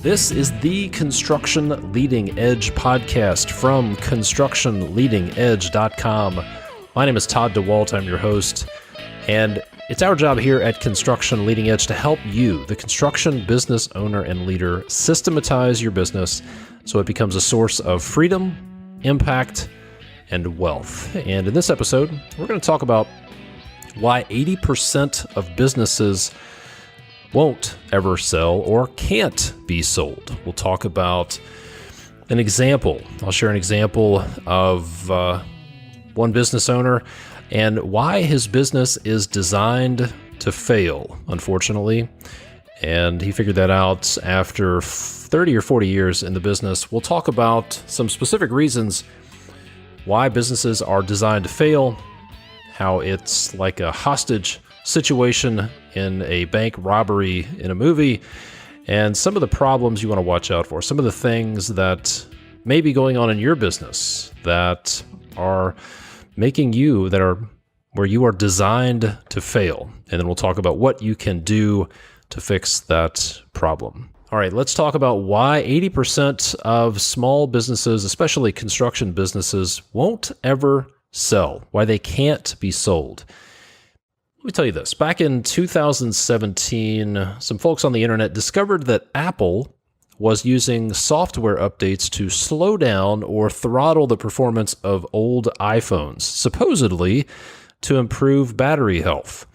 This is the Construction Leading Edge podcast from constructionleadingedge.com. My name is Todd DeWalt. I'm your host, and it's our job here at Construction Leading Edge to help you, the construction business owner and leader, systematize your business so it becomes a source of freedom, impact, and wealth. And in this episode, we're going to talk about why 80% of businesses won't ever sell or can't be sold. We'll talk about an example. I'll share an example of one business owner and why his business is designed to fail, unfortunately. And he figured that out after 30 or 40 years in the business. We'll talk about some specific reasons why businesses are designed to fail, how it's like a hostage situation in a bank robbery in a movie, and some of the problems you want to watch out for, some of the things that may be going on in your business that are making you, that are where you are designed to fail. And then we'll talk about what you can do to fix that problem. All right, let's talk about why 80% of small businesses, especially construction businesses, won't ever sell, why they can't be sold. Let me tell you this. Back in 2017, some folks on the internet discovered that Apple was using software updates to slow down or throttle the performance of old iPhones, supposedly to improve battery health.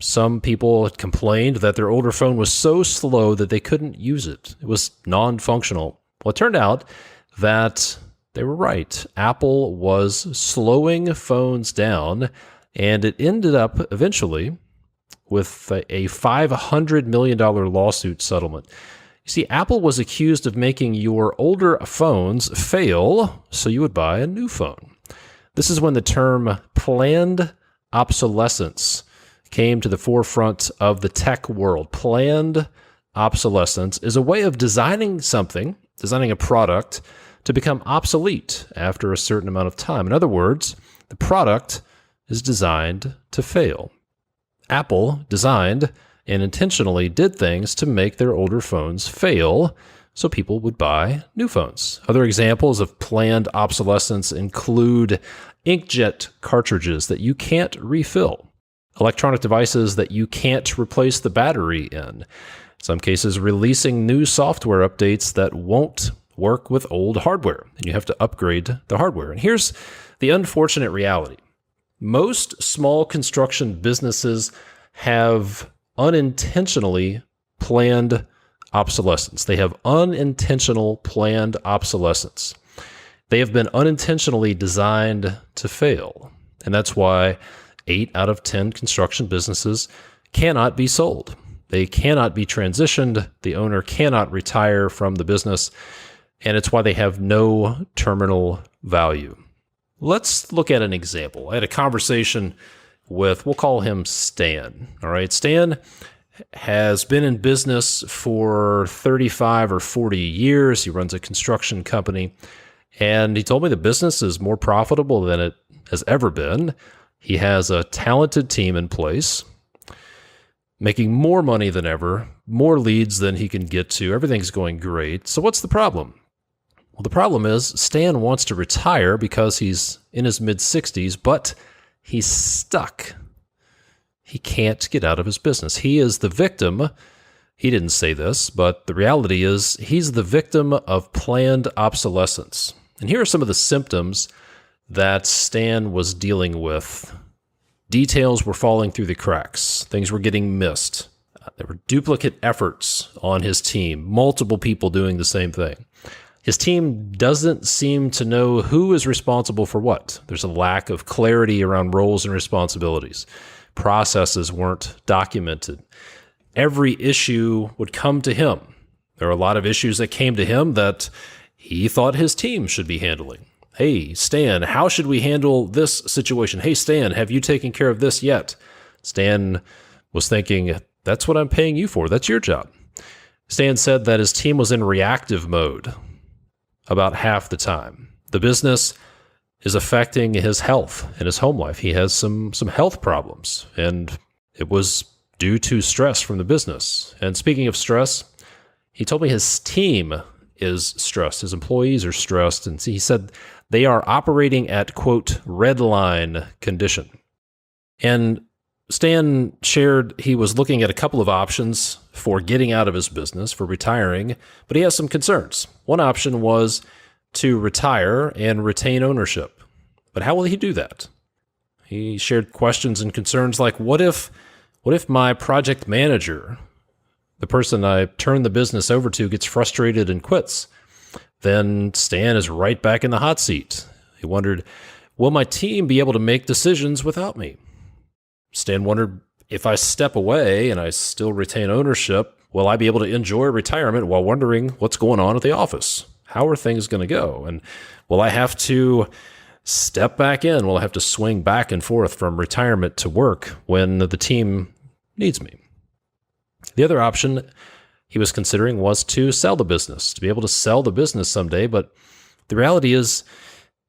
Some people had complained that their older phone was so slow that they couldn't use it. It was non-functional. Well, it turned out that they were right. Apple was slowing phones down, and it ended up eventually with a $500 million lawsuit settlement. You see, Apple was accused of making your older phones fail so you would buy a new phone. This is when the term planned obsolescence came to the forefront of the tech world. Planned obsolescence is a way of designing a product to become obsolete after a certain amount of time. In other words, the product is designed to fail. Apple designed and intentionally did things to make their older phones fail so people would buy new phones. Other examples of planned obsolescence include inkjet cartridges that you can't refill, electronic devices that you can't replace the battery in. In some cases, releasing new software updates that won't work with old hardware, and you have to upgrade the hardware. And here's the unfortunate reality. Most small construction businesses have unintentionally planned obsolescence. They have unintentional planned obsolescence. They have been unintentionally designed to fail. And that's why 8 out of 10 construction businesses cannot be sold. They cannot be transitioned. The owner cannot retire from the business. And it's why they have no terminal value. Let's look at an example. I had a conversation with, we'll call him Stan. All right, Stan has been in business for 35 or 40 years. He runs a construction company, and he told me the business is more profitable than it has ever been. He has a talented team in place, making more money than ever, more leads than he can get to. Everything's going great. So what's the problem? Well, the problem is Stan wants to retire because he's in his mid-60s, but he's stuck. He can't get out of his business. He is the victim. He didn't say this, but the reality is he's the victim of planned obsolescence. And here are some of the symptoms that Stan was dealing with. Details were falling through the cracks. Things were getting missed. There were duplicate efforts on his team, multiple people doing the same thing. His team doesn't seem to know who is responsible for what. There's a lack of clarity around roles and responsibilities. Processes weren't documented. Every issue would come to him. There are a lot of issues that came to him that he thought his team should be handling. Hey, Stan, how should we handle this situation? Hey, Stan, have you taken care of this yet? Stan was thinking, that's what I'm paying you for. That's your job. Stan said that his team was in reactive mode about half the time. The business is affecting his health and his home life. He has some health problems, and it was due to stress from the business. And speaking of stress, He told me his team is stressed. His employees are stressed. And he said they are operating at, quote, red line condition. And Stan shared he was looking at a couple of options for getting out of his business, for retiring, but he has some concerns. One option was to retire and retain ownership. But how will he do that? He shared questions and concerns like, what if my project manager, the person I turn the business over to, gets frustrated and quits? Then Stan is right back in the hot seat. He wondered, will my team be able to make decisions without me? Stan wondered, if I step away and I still retain ownership, will I be able to enjoy retirement while wondering what's going on at the office? How are things going to go? And will I have to step back in? Will I have to swing back and forth from retirement to work when the team needs me? The other option he was considering was to sell the business, to be able to sell the business someday. But the reality is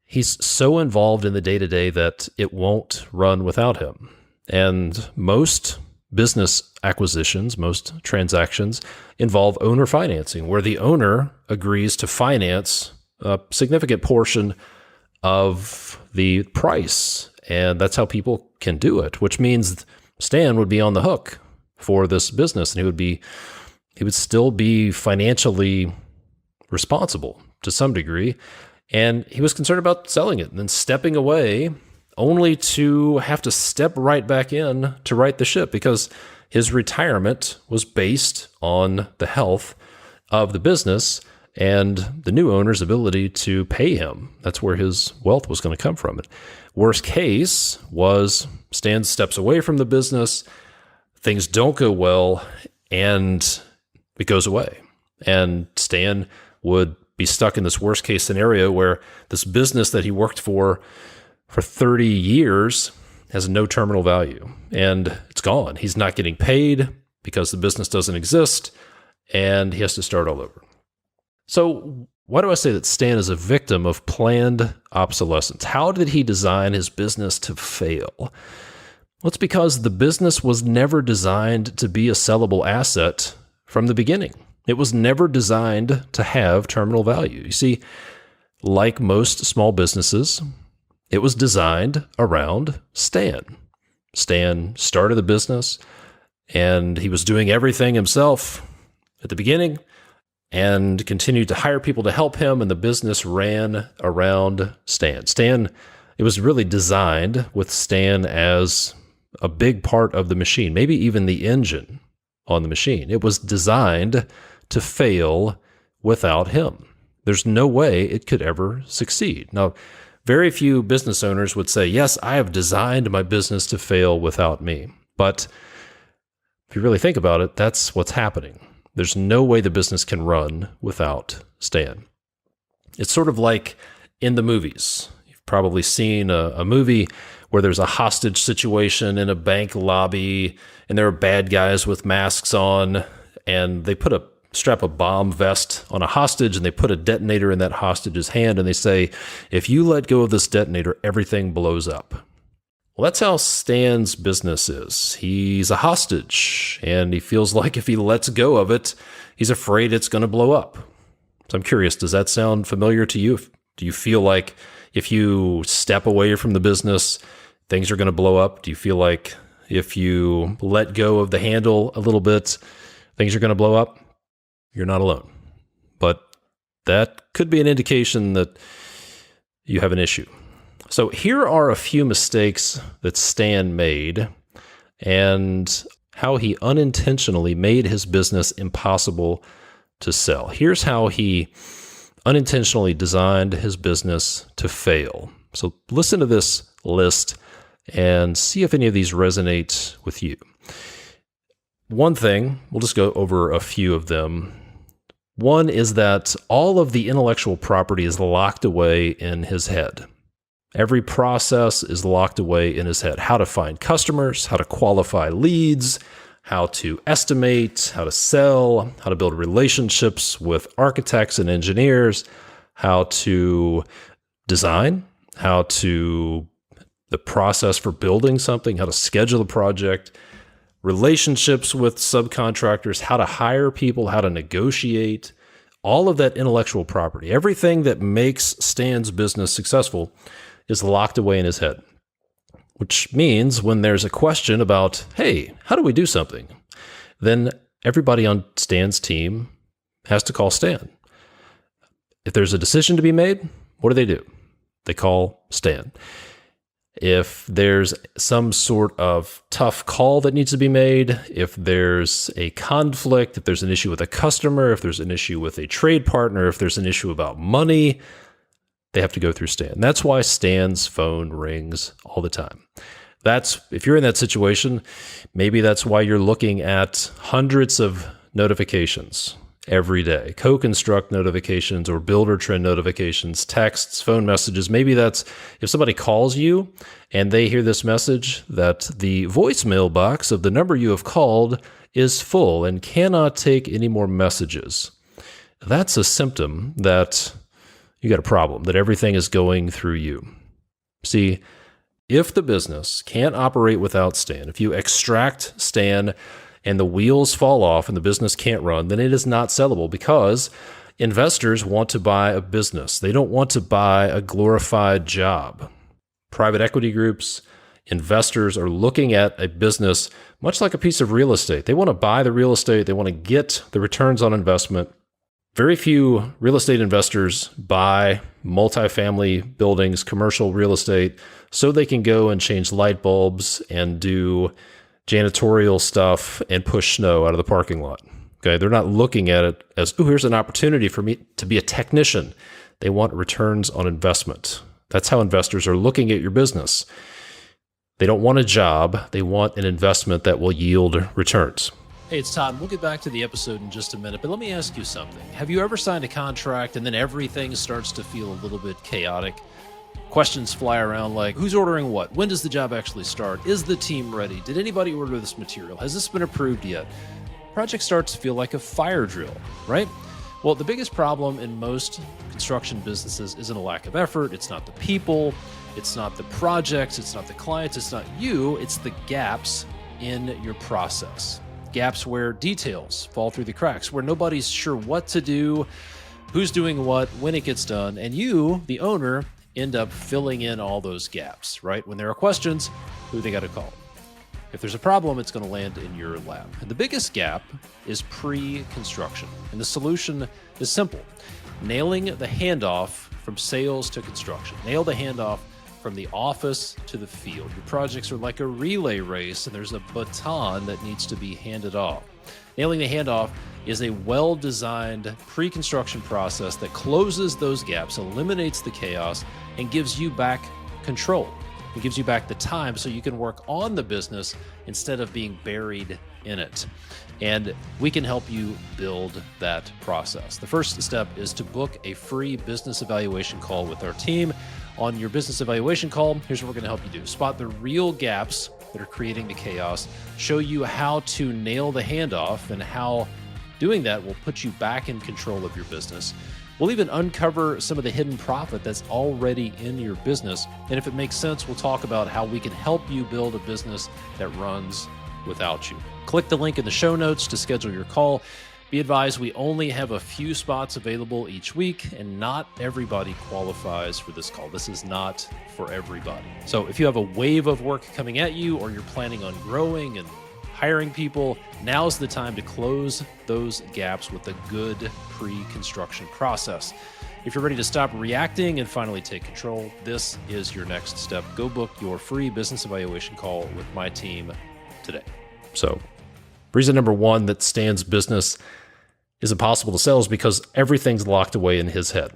he's so involved in the day-to-day that it won't run without him. And most business acquisitions, most transactions involve owner financing, where the owner agrees to finance a significant portion of the price. And that's how people can do it, which means Stan would be on the hook for this business, and he would still be financially responsible to some degree. And he was concerned about selling it and then stepping away, only to have to step right back in to right the ship, because his retirement was based on the health of the business and the new owner's ability to pay him. That's where his wealth was going to come from. Worst case was Stan steps away from the business, things don't go well, and it goes away. And Stan would be stuck in this worst case scenario where this business that he worked for 30 years has no terminal value, and it's gone. He's not getting paid because the business doesn't exist, and he has to start all over. So why do I say that Stan is a victim of planned obsolescence? How did he design his business to fail? Well, it's because the business was never designed to be a sellable asset from the beginning. It was never designed to have terminal value. You see, like most small businesses, it was designed around Stan. Stan started the business, and he was doing everything himself at the beginning and continued to hire people to help him, and the business ran around Stan. It was really designed with Stan as a big part of the machine, maybe even the engine on the machine. It was designed to fail without him. There's no way it could ever succeed. Now, very few business owners would say, yes, I have designed my business to fail without me. But if you really think about it, that's what's happening. There's no way the business can run without Stan. It's sort of like in the movies. You've probably seen a movie where there's a hostage situation in a bank lobby, and there are bad guys with masks on, and they strap a bomb vest on a hostage, and they put a detonator in that hostage's hand, and they say, if you let go of this detonator, everything blows up. Well, that's how Stan's business is. He's a hostage, and he feels like if he lets go of it, he's afraid it's going to blow up. So I'm curious, does that sound familiar to you? Do you feel like if you step away from the business, things are going to blow up? Do you feel like if you let go of the handle a little bit, things are going to blow up? You're not alone. But that could be an indication that you have an issue. So here are a few mistakes that Stan made and how he unintentionally made his business impossible to sell. Here's how he unintentionally designed his business to fail. So listen to this list and see if any of these resonate with you. One thing, we'll just go over a few of them. One is that all of the intellectual property is locked away in his head. Every process is locked away in his head. How to find customers, how to qualify leads, how to estimate, how to sell, how to build relationships with architects and engineers, how to design, the process for building something, how to schedule a project. relationships with subcontractors, how to hire people, how to negotiate, all of that intellectual property, everything that makes Stan's business successful is locked away in his head. Which means when there's a question about, hey, how do we do something? Then everybody on Stan's team has to call Stan. If there's a decision to be made, what do? They call Stan. If there's some sort of tough call that needs to be made, if there's a conflict, if there's an issue with a customer, if there's an issue with a trade partner, if there's an issue about money, they have to go through Stan. That's why Stan's phone rings all the time. If you're in that situation, maybe that's why you're looking at hundreds of notifications every day, co-construct notifications or builder trend notifications, texts, phone messages. Maybe that's if somebody calls you and they hear this message that the voicemail box of the number you have called is full and cannot take any more messages. That's a symptom that you got a problem, that everything is going through you. See, if the business can't operate without Stan, if you extract Stan and the wheels fall off and the business can't run, then it is not sellable because investors want to buy a business. They don't want to buy a glorified job. Private equity groups, investors are looking at a business much like a piece of real estate. They want to buy the real estate. They want to get the returns on investment. Very few real estate investors buy multifamily buildings, commercial real estate, so they can go and change light bulbs and do janitorial stuff and push snow out of the parking lot. Okay, they're not looking at it as, oh, here's an opportunity for me to be a technician. They want returns on investment. That's how investors are looking at your business. They don't want a job. They want an investment that will yield returns. Hey, it's Todd. We'll get back to the episode in just a minute, but let me ask you something. Have you ever signed a contract and then everything starts to feel a little bit chaotic? Questions fly around like, who's ordering what? When does the job actually start? Is the team ready? Did anybody order this material? Has this been approved yet? Project starts to feel like a fire drill, right? Well, the biggest problem in most construction businesses isn't a lack of effort. It's not the people. It's not the projects. It's not the clients. It's not you. It's the gaps in your process. Gaps where details fall through the cracks, where nobody's sure what to do, who's doing what, when it gets done, and you, the owner, end up filling in all those gaps, right? When there are questions, who they got to call? If there's a problem, it's going to land in your lap. And the biggest gap is pre-construction. And the solution is simple. Nailing the handoff from sales to construction. Nail the handoff from the office to the field. Your projects are like a relay race, and there's a baton that needs to be handed off. Nailing the handoff is a well-designed pre-construction process that closes those gaps, eliminates the chaos, and gives you back control. It gives you back the time so you can work on the business instead of being buried in it. And we can help you build that process. The first step is to book a free business evaluation call with our team. On your business evaluation call, here's what we're going to help you do. Spot the real gaps that are creating the chaos, show you how to nail the handoff and how doing that will put you back in control of your business. We'll even uncover some of the hidden profit that's already in your business. And if it makes sense, we'll talk about how we can help you build a business that runs without you. Click the link in the show notes to schedule your call. Be advised, we only have a few spots available each week, and not everybody qualifies for this call. This is not for everybody. So if you have a wave of work coming at you, or you're planning on growing and hiring people, now's the time to close those gaps with a good pre-construction process. If you're ready to stop reacting and finally take control, this is your next step. Go book your free business evaluation call with my team today. So, reason number one that Stan's business is impossible to sell is because everything's locked away in his head.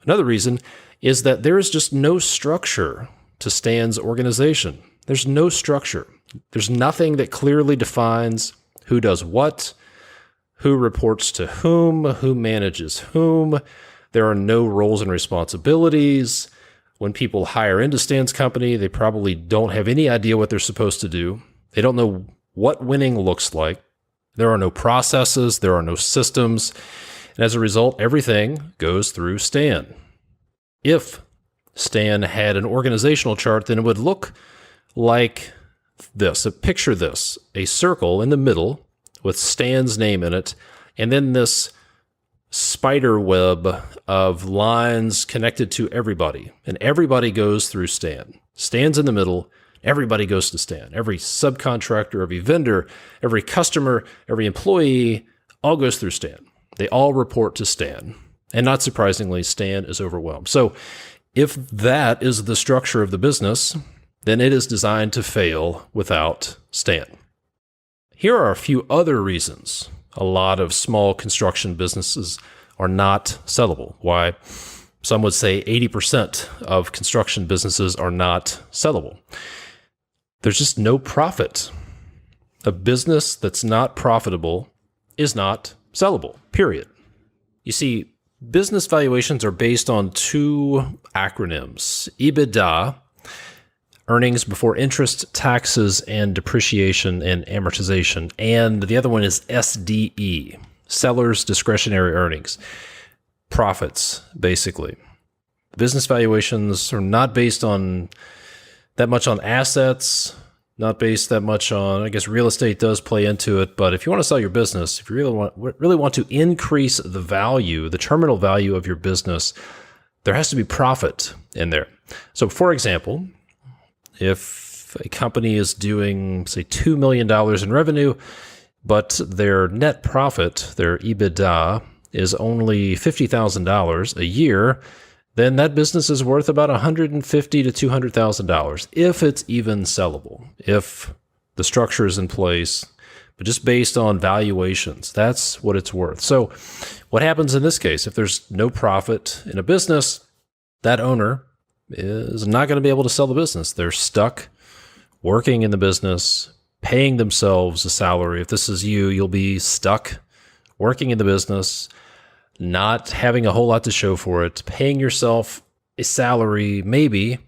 Another reason is that there is just no structure to Stan's organization. There's no structure. There's nothing that clearly defines who does what, who reports to who manages whom. There are no roles and responsibilities. When people hire into Stan's company, they probably don't have any idea what they're supposed to do. They don't know what winning looks like. There are no processes. There are no systems. And as a result, everything goes through Stan. If Stan had an organizational chart, then it would look like this. So picture this, a circle in the middle with Stan's name in it, and then this spider web of lines connected to everybody. And everybody goes through Stan. Stan's in the middle. Everybody goes to Stan. Every subcontractor, every vendor, every customer, every employee all goes through Stan. They all report to Stan. And not surprisingly, Stan is overwhelmed. So if that is the structure of the business, then it is designed to fail without Stan. Here are a few other reasons a lot of small construction businesses are not sellable. Why some would say 80% of construction businesses are not sellable. There's just no profit. A business that's not profitable is not sellable, period. You see, business valuations are based on two acronyms: EBITDA, earnings before interest, taxes, and depreciation and amortization. And the other one is SDE, seller's discretionary earnings, profits, basically. Business valuations are not based on that much on assets, not based that much on, I guess real estate does play into it, but if you want to sell your business, if you really want to increase the value, the terminal value of your business, there has to be profit in there. So for example, if a company is doing, say, $2 million in revenue, but their net profit, their EBITDA, is only $50,000 a year, then that business is worth about $150,000 to $200,000, if it's even sellable, if the structure is in place, but just based on valuations, that's what it's worth. So what happens in this case? If there's no profit in a business, that owner is not going to be able to sell the business. They're stuck working in the business, paying themselves a salary. If this is you, you'll be stuck working in the business, not having a whole lot to show for it, paying yourself a salary maybe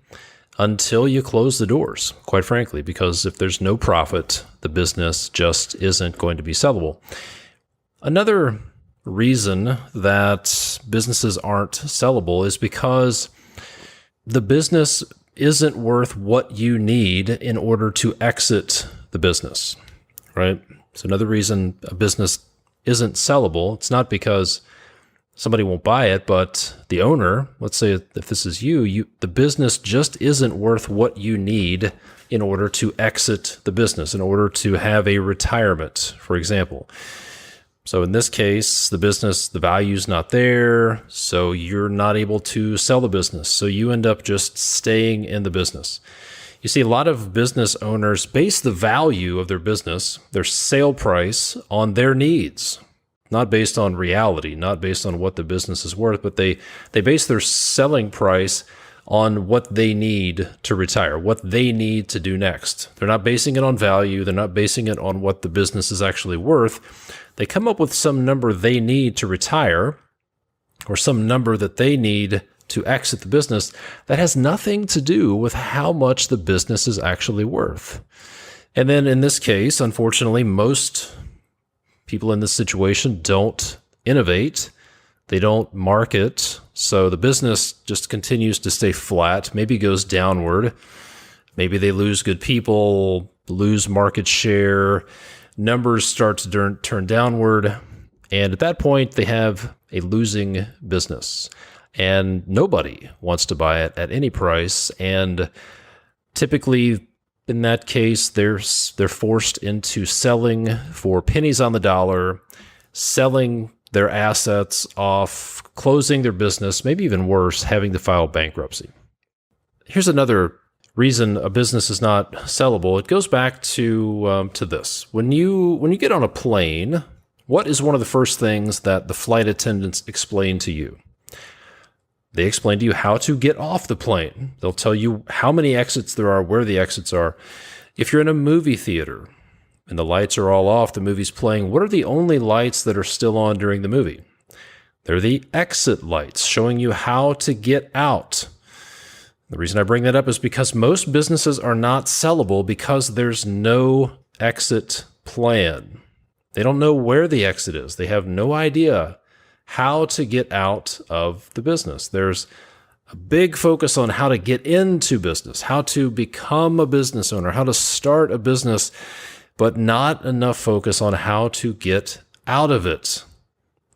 until you close the doors, quite frankly, because if there's no profit, the business just isn't going to be sellable. Another reason that businesses aren't sellable is because the business isn't worth what you need in order to exit the business, right? So another reason a business isn't sellable, it's not because somebody won't buy it, but the owner, let's say if this is you, the business just isn't worth what you need in order to exit the business, in order to have a retirement, for example. So in this case, the business, the value's not there, so you're not able to sell the business. So you end up just staying in the business. You see, a lot of business owners base the value of their business, their sale price, on their needs, not based on reality, not based on what the business is worth, but they base their selling price on what they need to retire, what they need to do next. They're not basing it on value. They're not basing it on what the business is actually worth. They come up with some number they need to retire or some number that they need to exit the business that has nothing to do with how much the business is actually worth. And then in this case, unfortunately, most people in this situation don't innovate. They don't market. So the business just continues to stay flat, maybe goes downward. Maybe they lose good people, lose market share, numbers start to turn downward. And at that point, they have a losing business. And nobody wants to buy it at any price. And typically, in that case, they're forced into selling for pennies on the dollar, selling their assets off, closing their business, maybe even worse, having to file bankruptcy. Here's another reason a business is not sellable. It goes back to this. When you get on a plane, what is one of the first things that the flight attendants explain to you? They explain to you how to get off the plane. They'll tell you how many exits there are, where the exits are. If you're in a movie theater and the lights are all off, the movie's playing, what are the only lights that are still on during the movie? They're the exit lights, showing you how to get out. The reason I bring that up is because most businesses are not sellable because there's no exit plan. They don't know where the exit is. They have no idea how to get out of the business. There's A big focus on how to get into business, how to become a business owner, how to start a business, but not enough focus on how to get out of it.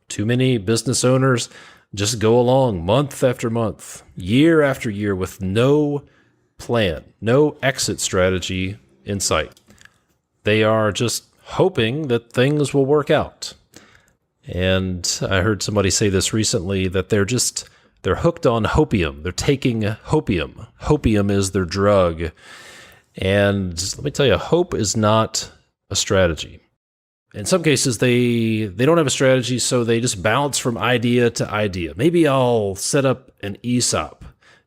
Too many business owners just go along month after month, year after year with no plan, no exit strategy in sight. They are just hoping that things will work out. And I heard somebody say this recently, that they're hooked on hopium. They're taking hopium. Hopium is their drug. And let me tell you, hope is not a strategy. In some cases, they don't have a strategy, so they just bounce from idea to idea. Maybe I'll set up an ESOP.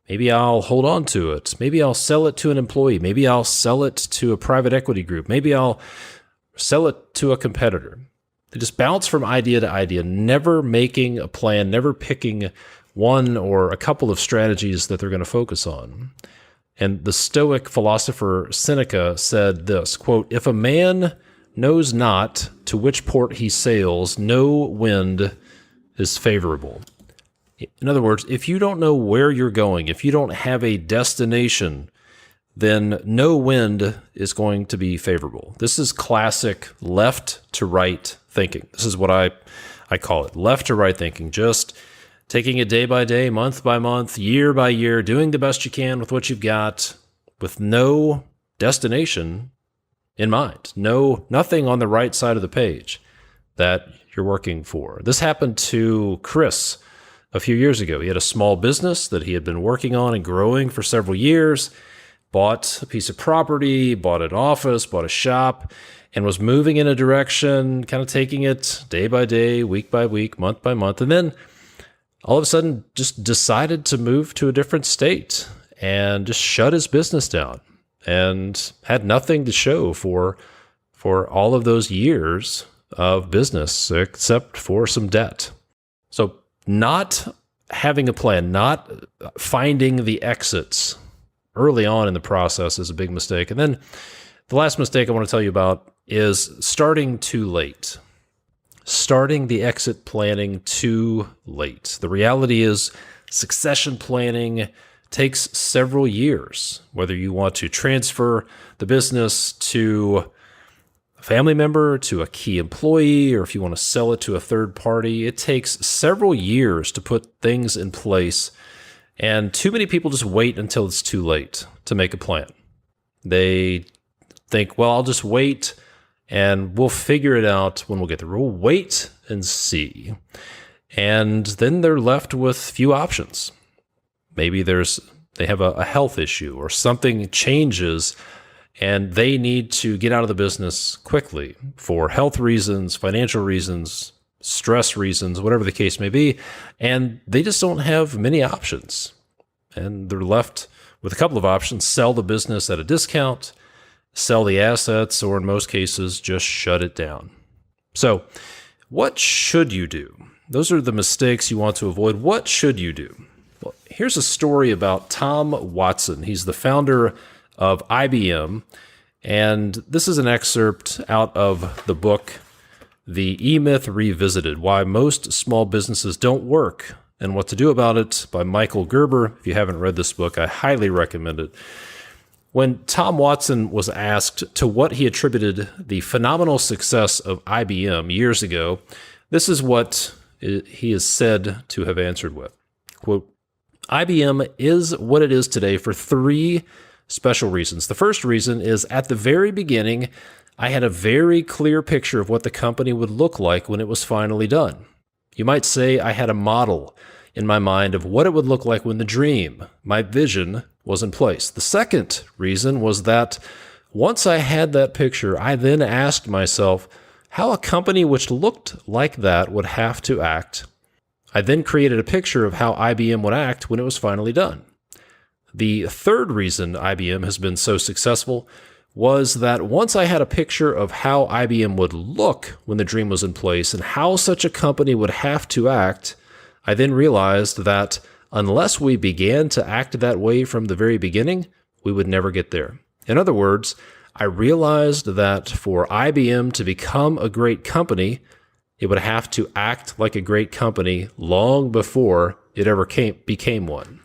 Maybe I'll hold on to it. Maybe I'll sell it to an employee. Maybe I'll sell it to a private equity group. Maybe I'll sell it to a competitor. They just bounce from idea to idea, never making a plan, never picking one or a couple of strategies that they're going to focus on. And the Stoic philosopher Seneca said this, quote, "If a man knows not to which port he sails, no wind is favorable." In other words, if you don't know where you're going, if you don't have a destination, then no wind is going to be favorable. This is classic left to right thinking. This is what I call it, left to right thinking. Just taking it day by day, month by month, year by year, doing the best you can with what you've got, with no destination in mind. Nothing on the right side of the page that you're working for. This happened to Chris a few years ago. He had a small business that he had been working on and growing for several years, bought a piece of property, bought an office, bought a shop, and was moving in a direction, kind of taking it day by day, week by week, month by month. And then all of a sudden just decided to move to a different state and just shut his business down, and had nothing to show for all of those years of business except for some debt. So not having a plan, not finding the exits early on in the process is a big mistake. And then the last mistake I want to tell you about is starting too late. Starting the exit planning too late. The reality is succession planning takes several years, whether you want to transfer the business to a family member, to a key employee, or if you want to sell it to a third party. It takes several years to put things in place, and too many people just wait until it's too late to make a plan. They think, well, I'll just wait and we'll figure it out when we'll get there. We'll wait and see. And then they're left with few options. Maybe they have a health issue or something changes and they need to get out of the business quickly for health reasons, financial reasons, stress reasons, whatever the case may be. And they just don't have many options. And they're left with a couple of options: sell the business at a discount, sell the assets, or in most cases, just shut it down. So what should you do? Those are the mistakes you want to avoid. What should you do? Well, here's a story about Tom Watson. He's the founder of IBM, and this is an excerpt out of the book, The E-Myth Revisited: Why Most Small Businesses Don't Work and What to Do About It, by Michael Gerber. If you haven't read this book, I highly recommend it. When Tom Watson was asked to what he attributed the phenomenal success of IBM years ago, this is what he is said to have answered with. Quote, "IBM is what it is today for three special reasons. The first reason is, at the very beginning, I had a very clear picture of what the company would look like when it was finally done. You might say I had a model in my mind of what it would look like when the dream, my vision, was in place. The second reason was that once I had that picture, I then asked myself how a company which looked like that would have to act. I then created a picture of how IBM would act when it was finally done. The third reason IBM has been so successful was that once I had a picture of how IBM would look when the dream was in place and how such a company would have to act, I then realized that unless we began to act that way from the very beginning, we would never get there. In other words, I realized that for IBM to become a great company, it would have to act like a great company long before it ever became one."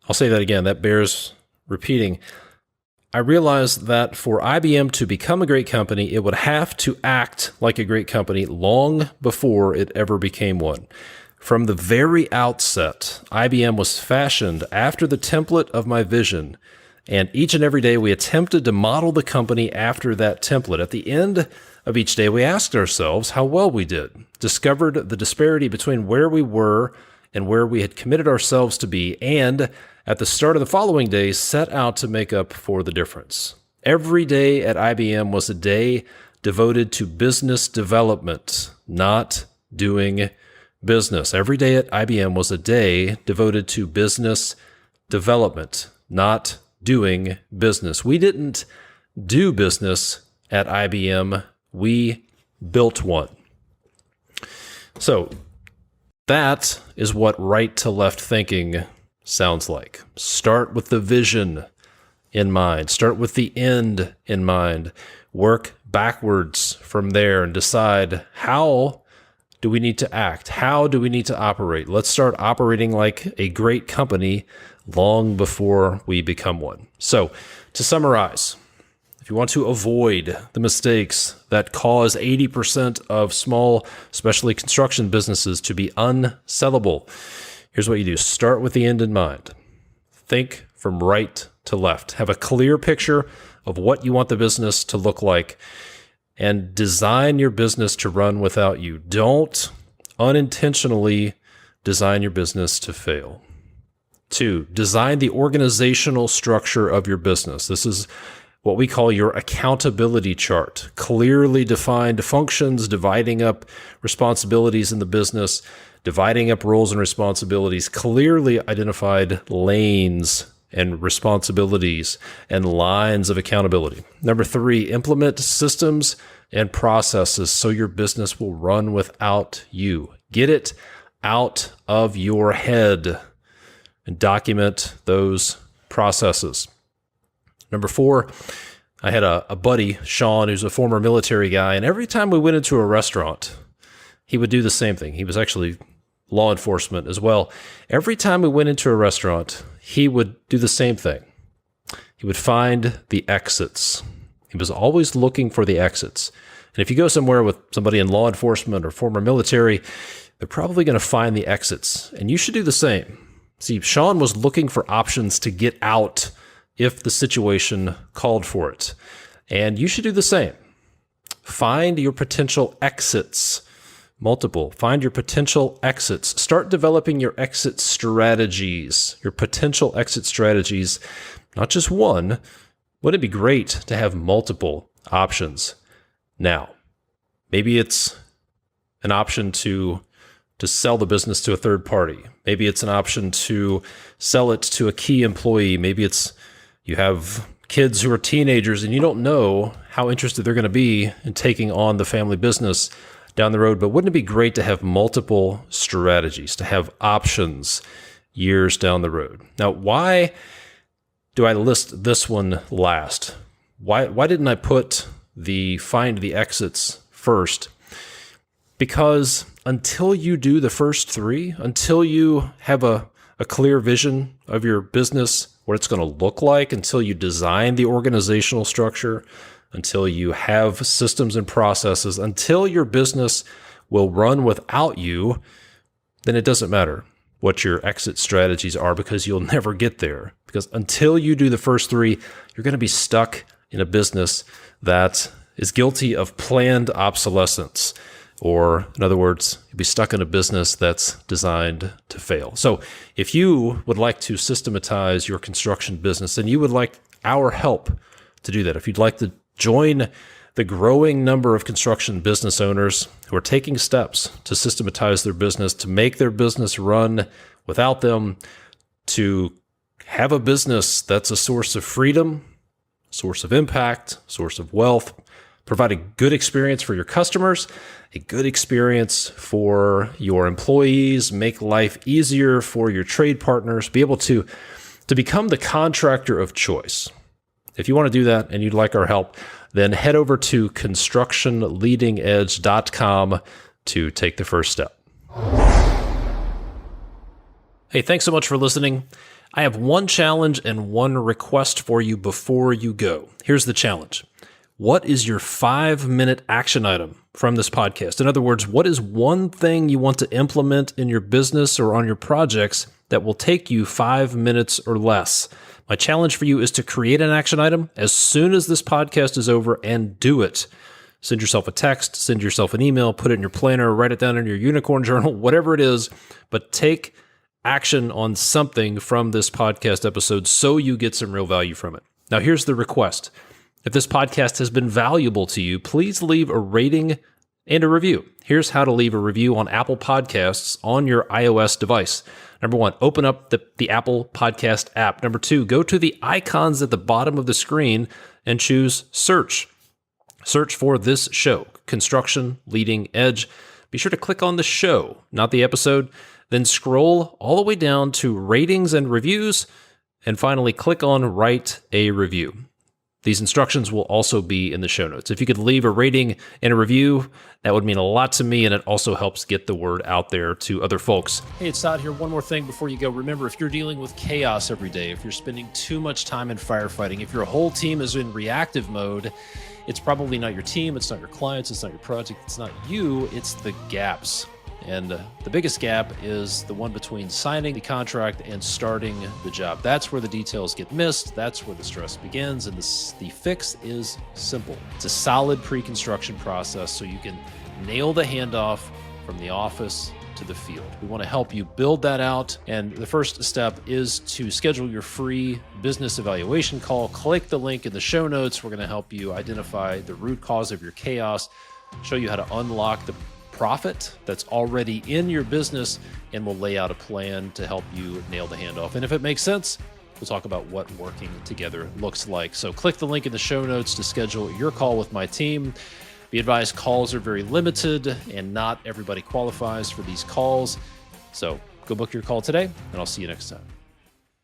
I'll say that again. That bears repeating. I realized that for IBM to become a great company, it would have to act like a great company long before it ever became one. From the very outset, IBM was fashioned after the template of my vision, and each and every day we attempted to model the company after that template. At the end of each day, we asked ourselves how well we did, discovered the disparity between where we were and where we had committed ourselves to be, and at the start of the following day, set out to make up for the difference. Every day at IBM was a day devoted to business development, not doing business. Every day at IBM was a day devoted to business development, not doing business. We didn't do business at IBM. We built one. So that is what right to left thinking sounds like. Start with the vision in mind. Start with the end in mind. Work backwards from there and decide, how do we need to act? How do we need to operate? Let's start operating like a great company long before we become one. So, to summarize, if you want to avoid the mistakes that cause 80% of small, especially construction businesses, to be unsellable, here's what you do. Start with the end in mind. Think from right to left. Have a clear picture of what you want the business to look like, and design your business to run without you. Don't unintentionally design your business to fail. 2, design the organizational structure of your business. This is what we call your accountability chart. Clearly defined functions, dividing up responsibilities in the business, dividing up roles and responsibilities, clearly identified lanes and responsibilities and lines of accountability. Number 3, implement systems and processes so your business will run without you. Get it out of your head and document those processes. Number 4, I had a buddy, Sean, who's a former military guy, and every time we went into a restaurant, he would do the same thing. He was actually law enforcement as well. Every time we went into a restaurant, he would do the same thing. He would find the exits. He was always looking for the exits. And if you go somewhere with somebody in law enforcement or former military, they're probably going to find the exits. And you should do the same. See, Sean was looking for options to get out if the situation called for it. And you should do the same. Find your potential exits. Multiple. Find your potential exits. Start developing your exit strategies, your potential exit strategies, not just one. Wouldn't it be great to have multiple options? Now, maybe it's an option to sell the business to a third party. Maybe it's an option to sell it to a key employee. Maybe it's you have kids who are teenagers and you don't know how interested they're going to be in taking on the family business down the road. But wouldn't it be great to have multiple strategies, to have options years down the road? Now, why do I list this one last? Why didn't I put the find the exits first? Because until you do the first 3, until you have a clear vision of your business, what it's going to look like, until you design the organizational structure, until you have systems and processes, until your business will run without you, then it doesn't matter what your exit strategies are, because you'll never get there. Because until you do the first 3, you're going to be stuck in a business that is guilty of planned obsolescence. Or in other words, you'll be stuck in a business that's designed to fail. So if you would like to systematize your construction business, and you would like our help to do that, if you'd like to join the growing number of construction business owners who are taking steps to systematize their business, to make their business run without them, to have a business that's a source of freedom, source of impact, source of wealth, provide a good experience for your customers, a good experience for your employees, make life easier for your trade partners, be able to become the contractor of choice. If you want to do that and you'd like our help, then head over to constructionleadingedge.com to take the first step. Hey, thanks so much for listening. I have one challenge and one request for you before you go. Here's the challenge. What is your 5-minute action item from this podcast? In other words, what is one thing you want to implement in your business or on your projects that will take you 5 minutes or less? My challenge for you is to create an action item as soon as this podcast is over and do it. Send yourself a text, send yourself an email, put it in your planner, write it down in your unicorn journal, whatever it is, but take action on something from this podcast episode so you get some real value from it. Now, here's the request. If this podcast has been valuable to you, please leave a rating and a review. Here's how to leave a review on Apple Podcasts on your iOS device. Number 1, open up the Apple Podcast app. Number 2, go to the icons at the bottom of the screen and choose search. Search for this show, Construction Leading Edge. Be sure to click on the show, not the episode. Then scroll all the way down to ratings and reviews, and finally click on write a review. These instructions will also be in the show notes. If you could leave a rating and a review, that would mean a lot to me, and it also helps get the word out there to other folks. Hey, it's Todd here. One more thing before you go. Remember, if you're dealing with chaos every day, if you're spending too much time in firefighting, if your whole team is in reactive mode, it's probably not your team, it's not your clients, it's not your project, it's not you, it's the gaps. And the biggest gap is the one between signing the contract and starting the job. That's where the details get missed. That's where the stress begins. And the fix is simple. It's a solid pre-construction process so you can nail the handoff from the office to the field. We want to help you build that out. And the first step is to schedule your free business evaluation call. Click the link in the show notes. We're going to help you identify the root cause of your chaos, show you how to unlock the profit that's already in your business, and we'll lay out a plan to help you nail the handoff. And if it makes sense, we'll talk about what working together looks like. So click the link in the show notes to schedule your call with my team. Be advised, calls are very limited and not everybody qualifies for these calls. So go book your call today, and I'll see you next time.